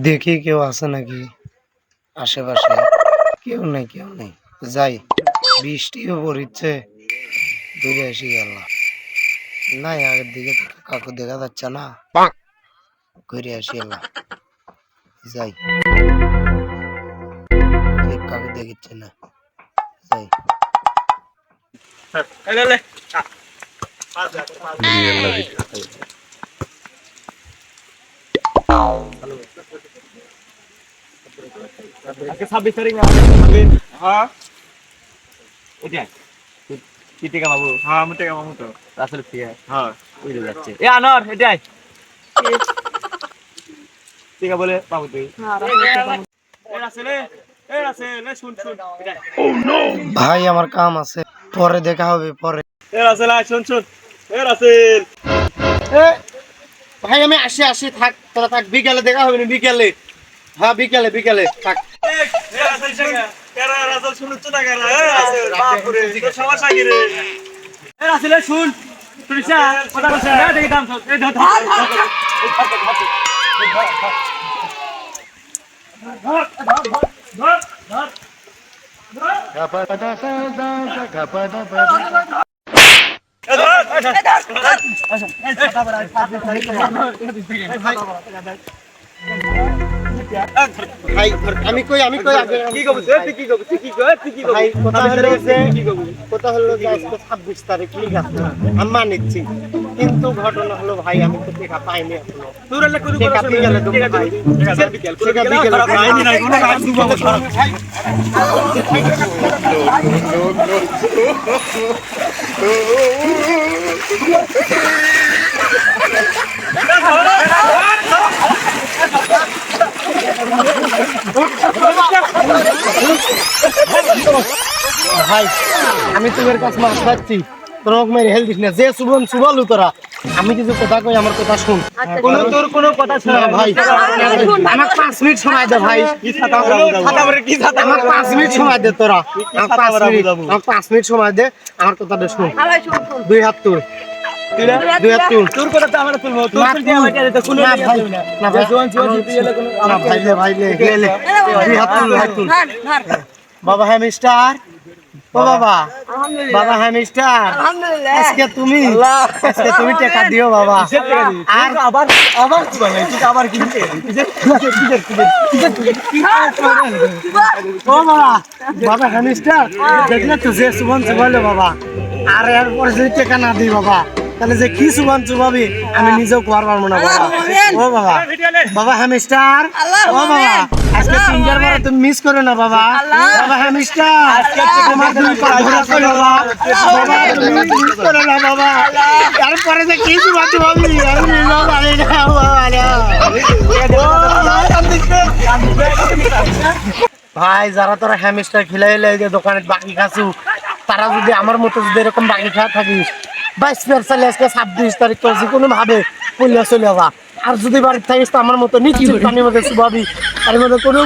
দেখি কেউ আছে নাকি আশেপাশে। কেউ নেই যাই, বৃষ্টিও পড়ছে, দূরে এসে গেল নাই। আগের দিকে কাকু দেখা যাচ্ছে না, ঘুরে আসি এলাম। যাই, কাকু দেখিচ্ছে না, যাই। আজকে 26 তারিখ না? হ্যাঁ এটাই কি টিকা বাবু? হ্যাঁ আমি টিকা বাবু তো আসলে ঠিক আছে। হ্যাঁ বুঝে যাচ্ছে। এ আনোয়ার এটাই টিকা বলে বাবু তুই। এ রাসেল এ রাসেল শুন এটাই। ভাই আমার কাম আছে, পরে দেখা হবে পরে। এ রাসেল শুন এ রাসেল। এ ভাই আমি আসি থাক, তোরা থাক, বিকালে দেখা হবে না। বিকালে, হ্যাঁ বিকালে থাক। এ রাসেল কেরা রাসেল শুনছ না কেরা? এ রাসেল বাপুরে তোর সমস্যা কি রে? এ রাসেল শুন তুইছা কথা বলছ না দেখি দাম এই ধর ভাই আমি কই কি কব তুই কি কব ভাই কথা হলো যে আজকে 26 তারিখ, ঠিক আছে আমি মানিচ্ছি, কিন্তু ঘটনা হলো ভাই আমি তো টাকা পাইনি এখনো। তোর এলে কোন টাকা বিকালে দেবো ভাই, বিকেল টাকা বিকালে আইনি নাই কোন কাজ দিব ভাই আমি তোর কাছে মাছ খাচ্ছি, তোর মেরে হেল দিস না, যে শুভালু তোরা। আমি কিছু কথা কই, আমার কথা শুন। তোর কোনো কথা না ভাই, আমার 5 মিনিট সময় দে ভাই। আমার 5 মিনিট সময় দে তোরা, আমার 5 মিনিট সময় দে, আমার কথাটা শুন। দুই হাত তুল, তোর কথা তো আমরা তুলবো তোর তুলতে আমাকে তো কোনো না ভাই, না ভাই, না ভাই লে দুই হাত তুল। বাবা হ্যামিস্টার, ও বাবা হ্যামিস্টার, আজকে তুমি টাকা দিও বাবা। আর আবার কি বলে তুই আবার কি ও বাবা হ্যামিস্টার, দেখলে তো যে চুবালো বাবা। আর এরপরে যদি টাকা না দিই বাবা, তাহলে যে কি চুবাবি আমি নিজেও কোয়ার পারবো না বাবা। ও বাবা হ্যামিস্টার, ও বাবা আজকে 3টার পরে তুমি মিস করো না বাবা। বাবা হ্যামিস্টার, তোমার 2 পা ধরে করো বাবা, তুমি মিস করো না বাবা। তারপরে যে কি চুবাবি আমি নিজেও পারি না ভাই। যারা তোরা হ্যামিস্টার খিলাইলে যে দোকানে বাকি খাচ্ছু, তারা যদি আমার মতো যদি এরকম বাকি খাওয়া থাকিস, 22 স্পেশালি আজকে 26 তারিখ তো যে কোনো ভাবে পড়লে চলে যাবা। আর যদি বাড়িতে থাকিস তো আমার মতো নিশ্চিত পানির মধ্যে চুবাবি, তার মধ্যে কোনো